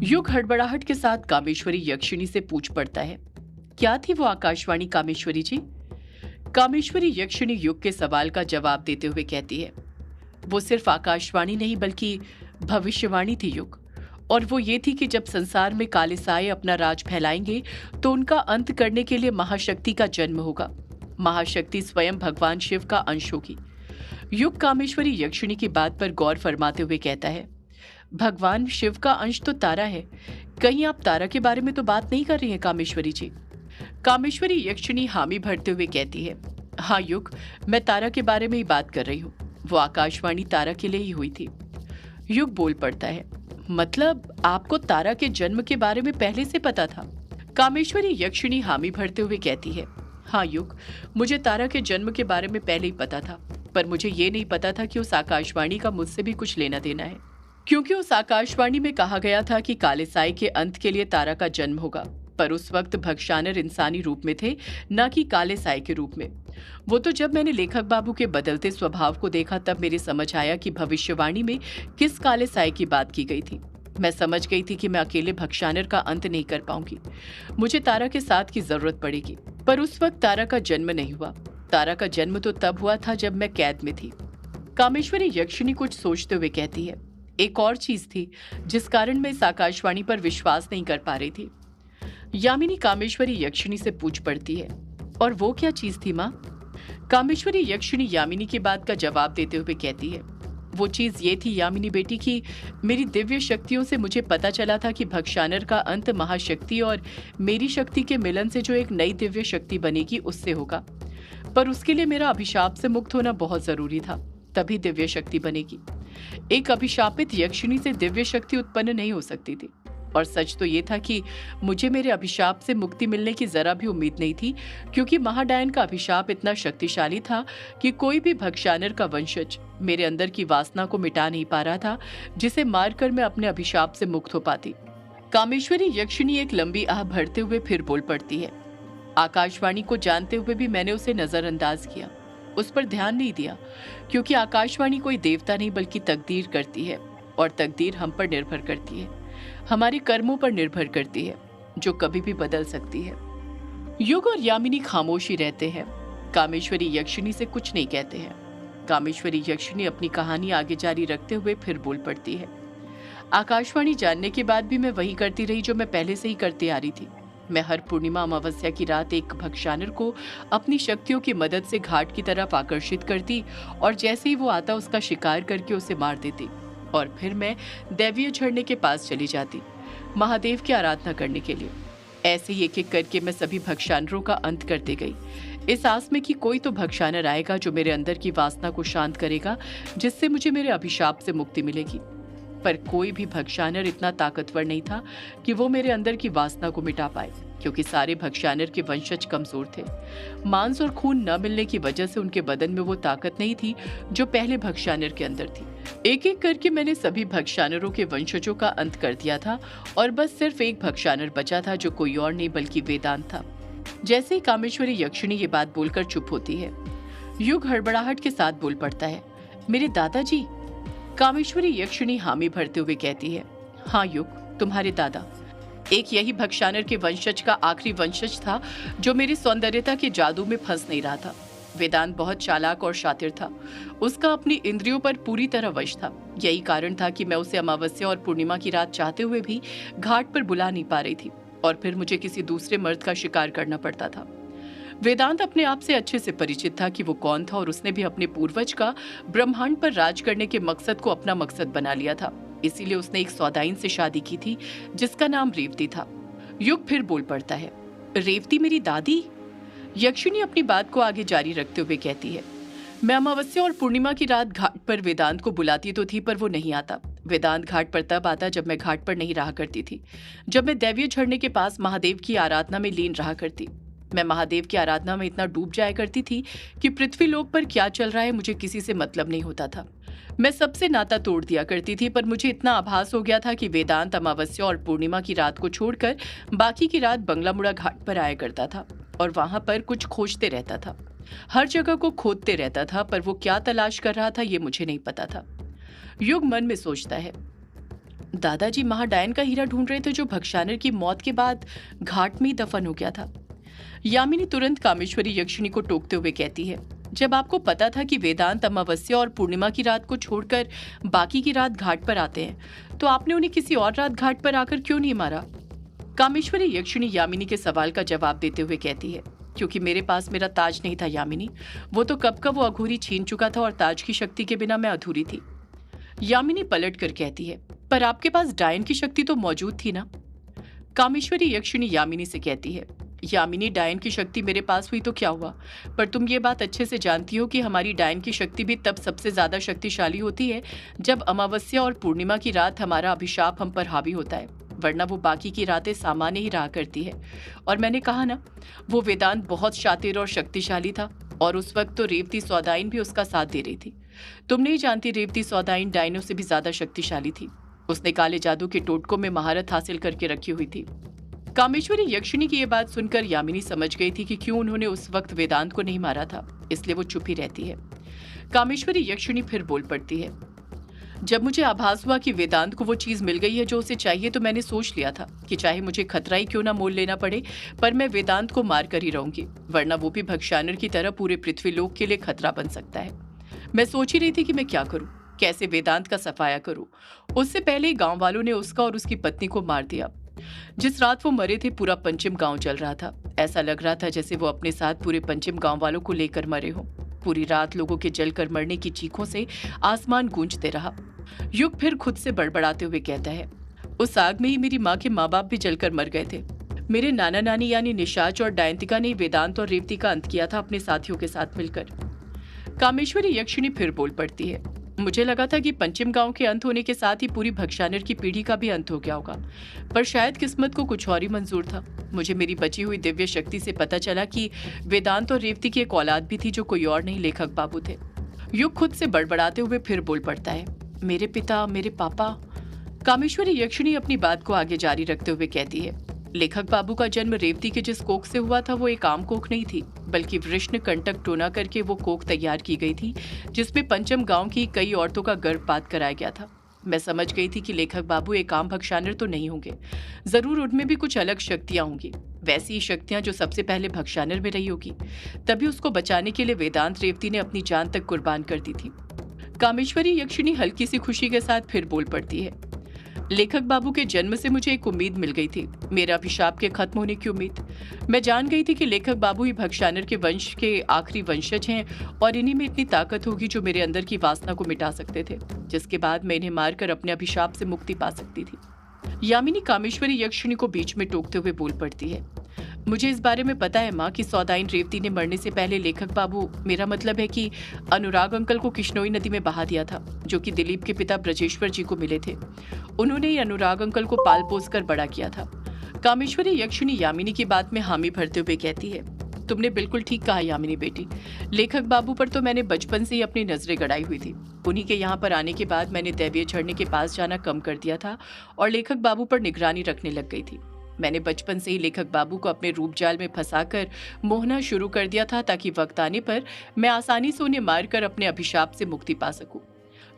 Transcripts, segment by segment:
युग हड़बड़ाहट के साथ कामेश्वरी यक्षिणी से पूछ पड़ता है, क्या थी वो आकाशवाणी कामेश्वरी जी? कामेश्वरी यक्षिणी युग के सवाल का जवाब देते हुए कहती है, वो सिर्फ आकाशवाणी नहीं बल्कि भविष्यवाणी थी युग। और वो ये थी कि जब संसार में काले साए अपना राज फैलाएंगे तो उनका अंत करने के लिए महाशक्ति का जन्म होगा। महाशक्ति स्वयं भगवान शिव का अंश होगी। युग कामेश्वरी यक्षिणी की बात पर गौर फरमाते हुए कहता है, भगवान शिव का अंश तो तारा है। कहीं आप तारा के बारे में तो बात नहीं कर रही हैं कामेश्वरी जी? कामेश्वरी यक्षिणी हामी भरते हुए कहती है, हाँ युग, मैं तारा के बारे में ही बात कर रही हूँ। वो आकाशवाणी तारा के लिए ही हुई थी। युग बोल पड़ता है, मतलब आपको तारा के जन्म के बारे में पहले से पता था? कामेश्वरी यक्षिणी हामी भरते हुए कहती है, हाँ युग, मुझे तारा के जन्म के बारे में पहले ही पता था, पर मुझे ये नहीं पता था कि उस आकाशवाणी का मुझसे भी कुछ लेना देना है। क्योंकि उस आकाशवाणी में कहा गया था कि काले साए के अंत के लिए तारा का जन्म होगा, पर उस वक्त भक्षानर इंसानी रूप में थे, न कि काले साए के रूप में। वो तो जब मैंने लेखक बाबू के बदलते स्वभाव को देखा तब मेरे समझ आया कि भविष्यवाणी में किस काले साए की बात की गई थी। मैं समझ गई थी कि मैं अकेले भक्षानर का अंत नहीं कर पाऊंगी, मुझे तारा के साथ की जरूरत पड़ेगी। पर उस वक्त तारा का जन्म नहीं हुआ। तारा का जन्म तो तब हुआ था जब मैं कैद में थी। कामेश्वरी यक्षिणी कुछ सोचते हुए कहती है, एक और चीज थी जिस कारण मैं इस आकाशवाणी पर विश्वास नहीं कर पा रही थी। यामिनी कामेश्वरी यक्षिणी से पूछ पड़ती है, और वो क्या चीज थी माँ? कामेश्वरी यक्षिणी यामिनी की बात का जवाब देते हुए कहती है, वो चीज ये थी यामिनी बेटी की मेरी दिव्य शक्तियों से मुझे पता चला था कि भक्षानर का अंत महाशक्ति और मेरी शक्ति के मिलन से जो एक नई दिव्य शक्ति बनेगी उससे होगा। पर उसके लिए मेरा अभिशाप से मुक्त होना बहुत जरूरी था, तभी दिव्य शक्ति बनेगी। एक अभिशापित यक्षिणी से दिव्य शक्ति उत्पन्न नहीं हो सकती थी। और सच तो ये था कि मुझे मेरे अभिशाप से मुक्ति मिलने की जरा भी उम्मीद नहीं थी, क्योंकि महाडायन का अभिशाप इतना शक्तिशाली था कि कोई भी भक्षानर का वंशज मेरे अंदर की वासना को मिटा नहीं पा रहा था, जिसे मारकर मैं अपने अभिशाप से मुक्त हो पाती। कामेश्वरी यक्षिणी एक लंबी आह भरते हुए फिर बोल पड़ती है, आकाशवाणी को जानते हुए भी मैंने उसे नजरअंदाज किया, उस पर ध्यान नहीं दिया, क्योंकि आकाशवाणी कोई देवता नहीं बल्कि तकदीर करती है, और तकदीर हम पर निर्भर करती है, हमारे कर्मों पर निर्भर करती है, जो कभी भी बदल सकती है। युग और यामिनी खामोश ही रहते हैं, कामेश्वरी यक्षिणी से कुछ नहीं कहते हैं। कामेश्वरी यक्षिणी अपनी कहानी आगे जारी रखते हुए फिर बोल पड़ती है, आकाशवाणी जानने के बाद भी मैं वही करती रही जो मैं पहले से ही करती आ रही थी। मैं हर पूर्णिमा अमावस्या की रात एक भक्षानर को अपनी शक्तियों की मदद से घाट की तरफ आकर्षित करती, और जैसे ही वो आता उसका शिकार करके उसे मार देती, और फिर मैं दैवीय झरने के पास चली जाती महादेव की आराधना करने के लिए। ऐसे ही एक एक करके मैं सभी भक्षानरों का अंत करते गई, इस आस में कि कोई तो भक्षानर आएगा जो मेरे अंदर की वासना को शांत करेगा, जिससे मुझे मेरे अभिशाप से मुक्ति मिलेगी। पर कोई भी भक्षानर इतना ताकतवर नहीं था कि वो मेरे अंदर की वासना को मिटा पाए, क्योंकि सारे भक्षानर के वंशज कमजोर थे। मांस और खून न मिलने की वजह से उनके बदन में वो ताकत नहीं थी जो पहले भक्षानर के अंदर थी। एक एक करके मैंने सभी भक्षानरों के वंशजों का अंत कर दिया था, और बस सिर्फ एक भक्षानर बचा था जो कोई और नहीं बल्कि वेदांत था। जैसे ही कामेश्वरी यक्षिणी ये बात बोलकर चुप होती है, युग हड़बड़ाहट के साथ बोल पड़ता है, मेरे दादाजी? कामेश्वरी यक्षिणी हामी भरते हुए कहती है, हाँ युग, तुम्हारे दादा। एक यही भक्षानर के वंशज का आखिरी वंशज था जो मेरी सौंदर्यता के जादू में फंस नहीं रहा था। वेदांत बहुत चालाक और शातिर था, उसका अपनी इंद्रियों पर पूरी तरह वश था। यही कारण था कि मैं उसे अमावस्या और पूर्णिमा की रात चाहते हुए भी घाट पर बुला नहीं पा रही थी, और फिर मुझे किसी दूसरे मर्द का शिकार करना पड़ता था। वेदांत अपने आप से अच्छे से परिचित था कि वो कौन था, और उसने भी अपने पूर्वज का ब्रह्मांड पर राज करने के मकसद को अपना मकसद बना लिया था। इसीलिए उसने एक सौदाइन से शादी की थी जिसका नाम रेवती था। युग फिर बोल पड़ता है, रेवती मेरी दादी? यक्षिणी अपनी बात को आगे जारी रखते हुए कहती है, मैं अमावस्या और पूर्णिमा की रात घाट पर वेदांत को बुलाती तो थी, पर वो नहीं आता। वेदांत घाट पर तब आता जब मैं घाट पर नहीं रहा करती थी, जब मैं दैवीय झरने के पास महादेव की आराधना में लीन रहा करती। मैं महादेव की आराधना में इतना डूब जाया करती थी कि पृथ्वी लोक पर क्या चल रहा है मुझे किसी से मतलब नहीं होता था। मैं सबसे नाता तोड़ दिया करती थी, पर मुझे इतना आभास हो गया था कि वेदांत अमावस्या और पूर्णिमा की रात को छोड़कर बाकी की रात बंगला मुड़ा घाट पर आया करता था, और वहां पर कुछ खोजते रहता था। हर जगह को खोदते रहता था, पर वो क्या तलाश कर रहा था ये मुझे नहीं पता था। युग मन में सोचता है, दादाजी महाडायन का हीरा ढूंढ रहे थे जो भक्षानर की मौत के बाद घाट में ही दफन हो गया था। यामिनी तुरंत कामेश्वरी यक्षिणी को टोकते हुए कहती है, जब आपको पता था कि वेदांत अमावस्या और पूर्णिमा की रात को छोड़कर बाकी की रात घाट पर आते हैं, तो आपने उन्हें किसी और रात घाट पर आकर क्यों नहीं मारा? कामेश्वरी यक्षिणी यामिनी के सवाल का जवाब देते हुए कहती है, क्योंकि मेरे पास मेरा ताज नहीं था यामिनी। वो तो कब का वो अघोरी छीन चुका था और ताज की शक्ति के बिना मैं अधूरी थी। यामिनी पलट कर कहती है, पर आपके पास डायन की शक्ति तो मौजूद थी ना? कामेश्वरी यक्षिणी यामिनी से कहती है, यामिनी डायन की शक्ति मेरे पास हुई तो क्या हुआ, पर तुम ये बात अच्छे से जानती हो कि हमारी डायन की शक्ति भी तब सबसे ज्यादा शक्तिशाली होती है जब अमावस्या और पूर्णिमा की रात हमारा अभिशाप हम पर हावी होता है, वरना वो बाकी की रातें सामान्य ही रहा करती है। और मैंने कहा ना, वो वेदांत बहुत शातिर और शक्तिशाली था, और उस वक्त तो रेवती सौदाइन भी उसका साथ दे रही थी। तुम नहीं जानती, रेवती सौदाइन डायनों से भी ज्यादा शक्तिशाली थी। उसने काले जादू के टोटकों में महारत हासिल करके रखी हुई थी। कामेश्वरी यक्षिणी की ये बात सुनकर यामिनी समझ गई थी कि क्यों उन्होंने उस वक्त वेदांत को नहीं मारा था, इसलिए वो चुप ही रहती है। कामेश्वरी यक्षिणी फिर बोल पड़ती है, जब मुझे आभास हुआ कि वेदांत को वो चीज मिल गई है जो उसे चाहिए, तो मैंने सोच लिया था कि चाहे मुझे खतरा ही क्यों ना मोल लेना पड़े, पर मैं वेदांत को मार कर ही रहूंगी, वरना वो भी भक्षानर की तरह पूरे पृथ्वीलोक के लिए खतरा बन सकता है। मैं सोच ही रही थी कि मैं क्या करूं, कैसे वेदांत का सफाया करूं। उससे पहले ही गांव वालों ने उसका और उसकी पत्नी को मार दिया। जिस रात वो मरे थे, पूरा पंचम गांव जल रहा था। ऐसा लग रहा था जैसे वो अपने साथ पूरे पंचम गांव वालों को लेकर मरे हों। पूरी रात लोगों के जलकर मरने की चीखों से आसमान गूंजते रहा। युग फिर खुद से बड़बड़ाते हुए कहता है, उस आग में ही मेरी माँ के माँ बाप भी जलकर मर गए थे। मेरे नाना नानी यानी निशाच और डायंतिका ने वेदांत और रेवती का अंत किया था अपने साथियों के साथ मिलकर। कामेश्वरी यक्षिणी फिर बोल पड़ती है, मुझे लगा था कि पंचम गांव के अंत होने के साथ ही पूरी भक्षानर की पीढ़ी का भी अंत हो गया होगा, पर शायद किस्मत को कुछ और ही मंजूर था। मुझे मेरी बची हुई दिव्य शक्ति से पता चला कि वेदांत और रेवती की एक औलाद भी थी जो कोई और नहीं, लेखक बाबू थे। युग खुद से बड़बड़ाते हुए फिर बोल पड़ता है, मेरे पिता, मेरे पापा। कामेश्वरी यक्षिणी अपनी बात को आगे जारी रखते हुए कहती है, लेखक बाबू का जन्म रेवती के जिस कोख से हुआ था वो एक आम कोख नहीं थी, बल्कि वृष्ण कंटक टोना करके वो कोख तैयार की गई थी, जिसमें पंचम गांव की कई औरतों का गर्भपात कराया गया था। मैं समझ गई थी कि लेखक बाबू एक आम भक्षानर तो नहीं होंगे, जरूर उनमें भी कुछ अलग शक्तियां होंगी, वैसी ही शक्तियां जो सबसे पहले भक्षानर में रही होगी। तभी उसको बचाने के लिए वेदांत रेवती ने अपनी जान तक कुर्बान कर दी थी। कामेश्वरी यक्षिणी हल्की सी खुशी के साथ फिर बोल पड़ती है, लेखक बाबू के जन्म से मुझे एक उम्मीद मिल गई थी, मेरा अभिशाप के खत्म होने की उम्मीद। मैं जान गई थी कि लेखक बाबू ही भक्षानर के वंश के आखिरी वंशज हैं, और इन्हीं में इतनी ताकत होगी जो मेरे अंदर की वासना को मिटा सकते थे, जिसके बाद मैं इन्हें मारकर अपने अभिशाप से मुक्ति पा सकती थी। यामिनी कामेश्वरी यक्षिणी को बीच में टोकते हुए बोल पड़ती है, मुझे इस बारे में पता है माँ कि सौदाइन रेवती ने मरने से पहले लेखक बाबू, मेरा मतलब है कि अनुराग अंकल को किश्नोई नदी में बहा दिया था, जो कि दिलीप के पिता ब्रजेश्वर जी को मिले थे। उन्होंने ही अनुराग अंकल को पाल पोस कर बड़ा किया था। कामेश्वरी यक्षिणी यामिनी की बात में हामी भरते हुए कहती है, तुमने बिल्कुल ठीक कहा यामिनी बेटी। लेखक बाबू पर तो मैंने बचपन से ही अपनी नजरें गड़ाई हुई थी। उन्हीं के यहाँ पर आने के बाद मैंने दैवीय झरने के पास जाना कम कर दिया था और लेखक बाबू पर निगरानी रखने लग गई थी। मैंने बचपन से ही लेखक बाबू को अपने रूप जाल में फंसाकर मोहना शुरू कर दिया था, ताकि वक्त आने पर मैं आसानी से उन्हें मारकर अपने अभिशाप से मुक्ति पा सकूं।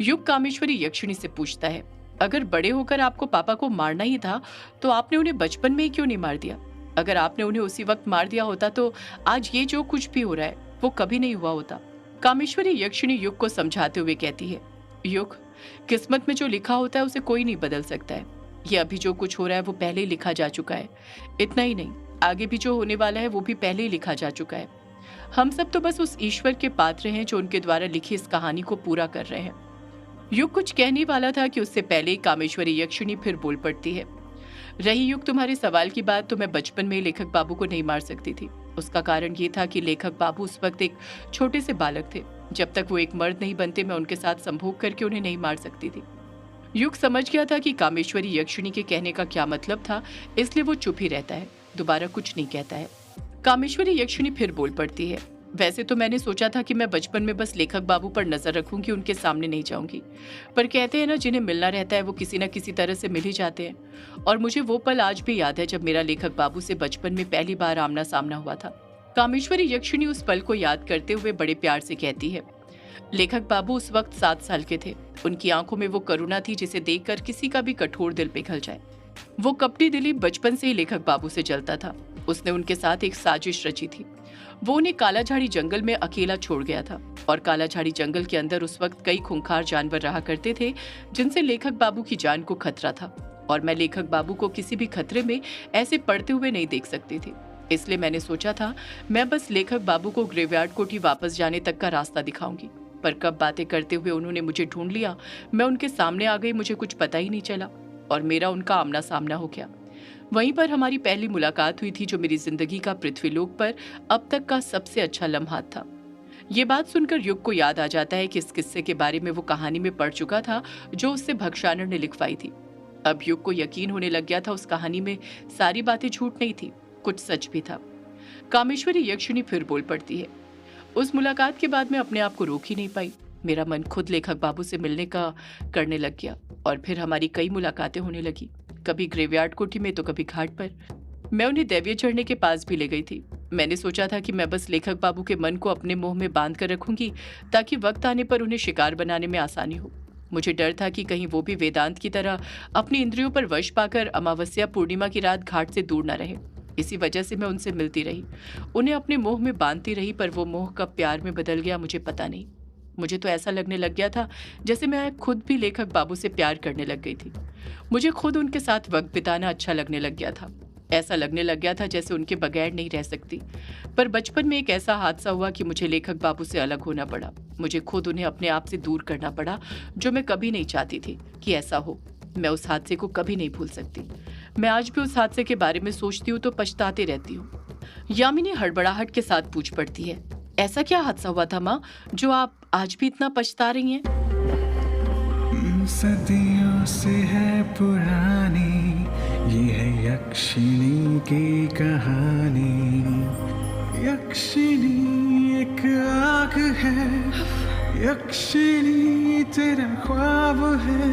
युग कामेश्वरी यक्षिणी से पूछता है, अगर बड़े होकर आपको पापा को मारना ही था, तो आपने उन्हें बचपन में ही क्यों नहीं मार दिया? अगर आपने उन्हें उसी वक्त मार दिया होता तो आज ये जो कुछ भी हो रहा है वो कभी नहीं हुआ होता। कामेश्वरी यक्षिणी युग को समझाते हुए कहती है, युग, किस्मत में जो लिखा होता है उसे कोई नहीं बदल सकता है। ये अभी जो कुछ हो रहा है वो पहले ही लिखा जा चुका है। इतना ही नहीं, आगे भी जो होने वाला है वो भी पहले ही लिखा जा चुका है। हम सब तो बस उस ईश्वर के पात्र हैं जो उनके द्वारा लिखी इस कहानी को पूरा कर रहे हैं। युग कुछ कहने वाला था कि उससे पहले ही कामेश्वरी यक्षिणी फिर बोल पड़ती है, रही युग तुम्हारे सवाल की बात, तो मैं बचपन में ही लेखक बाबू को नहीं मार सकती थी। उसका कारण ये था कि लेखक बाबू उस वक्त एक छोटे से बालक थे। जब तक वो एक मर्द नहीं बनते मैं उनके साथ संभोग करके उन्हें नहीं मार सकती थी। युग समझ गया था कि कामेश्वरी यक्षिणी के कहने का क्या मतलब था, इसलिए वो चुप ही रहता है, दोबारा कुछ नहीं कहता है। कामेश्वरी यक्षिणी फिर बोल पड़ती है, वैसे तो मैंने सोचा था कि मैं बचपन में बस लेखक बाबू पर नजर रखूंगी, उनके सामने नहीं जाऊंगी, पर कहते हैं ना, जिन्हें मिलना रहता है वो किसी न किसी तरह से मिल ही जाते हैं। और मुझे वो पल आज भी याद है जब मेरा लेखक बाबू से बचपन में पहली बार आमना सामना हुआ था। कामेश्वरी यक्षिणी उस पल को याद करते हुए बड़े प्यार से कहती है, लेखक बाबू उस वक्त 7 साल के थे। उनकी आंखों में वो करुणा थी जिसे देखकर किसी का भी कठोर दिल पिघल जाए। वो कपटी दिली बचपन से ही लेखक बाबू से जलता था। उसने उनके साथ एक साजिश रची थी। वो उन्हें कालाझाड़ी जंगल में अकेला छोड़ गया था और कालाझाड़ी जंगल के अंदर उस वक्त कई खूंखार जानवर रहा करते थे जिनसे लेखक बाबू की जान को खतरा था और मैं लेखक बाबू को किसी भी खतरे में ऐसे पड़ते हुए नहीं देख सकती थी। इसलिए मैंने सोचा था मैं बस लेखक बाबू को ग्रेवयार्ड कोठी वापस जाने तक का रास्ता दिखाऊंगी। पर कब बातें करते हुए उन्होंने मुझे ढूंढ लिया, मैं उनके सामने आ गई, मुझे कुछ पता ही नहीं चला और मेरा उनका आमना सामना हो गया। वहीं पर हमारी पहली मुलाकात हुई थी जो मेरी जिंदगी का पृथ्वीलोक पर अब तक का सबसे अच्छा लम्हा था। ये बात सुनकर युग को याद आ जाता है कि इस किस्से के बारे में वो कहानी में पढ़ चुका था जो उससे भगशानर ने लिखवाई थी। अब युग को यकीन होने लग गया था उस कहानी में सारी बातें झूठ नहीं थी, कुछ सच भी था। कामेश्वरी यक्षिणी फिर बोल पड़ती है। उस मुलाकात के बाद मैं अपने आप को रोक ही नहीं पाई। मेरा मन खुद लेखक बाबू से मिलने का करने लग गया और फिर हमारी कई मुलाकातें होने लगी, कभी ग्रेवयार्ड कोठी में तो कभी घाट पर। मैं उन्हें दैवीय झरने के पास भी ले गई थी। मैंने सोचा था कि मैं बस लेखक बाबू के मन को अपने मोह में बांध कर रखूंगी ताकि वक्त आने पर उन्हें शिकार बनाने में आसानी हो। मुझे डर था कि कहीं वो भी वेदांत की तरह अपनी इंद्रियों पर वश पाकर अमावस्या पूर्णिमा की रात घाट से दूर न रहे। इसी वजह से मैं उनसे मिलती रही, उन्हें अपने मोह में बांधती रही, पर वो मोह कब प्यार में बदल गया मुझे पता नहीं। मुझे तो ऐसा लगने लग गया था जैसे मैं खुद भी लेखक बाबू से प्यार करने लग गई थी। मुझे खुद उनके साथ वक्त बिताना अच्छा लगने लग गया था। ऐसा लगने लग गया था जैसे उनके बगैर नहीं रह सकती। पर बचपन में एक ऐसा हादसा हुआ कि मुझे लेखक बाबू से अलग होना पड़ा। मुझे खुद उन्हें अपने आप से दूर करना पड़ा, जो मैं कभी नहीं चाहती थी कि ऐसा हो। मैं उस हादसे को कभी नहीं भूल सकती। मैं आज भी उस हादसे के बारे में सोचती हूँ तो पछताती रहती हूँ। यामिनी हड़बड़ाहट के साथ पूछ पड़ती है, ऐसा क्या हादसा हुआ था माँ जो आप आज भी इतना पछता रही हैं? सदियों से है पुरानी ये है यक्षिणी की कहानी। यक्षिणी एक आग है, यक्षिणी तेरा ख्वाब है।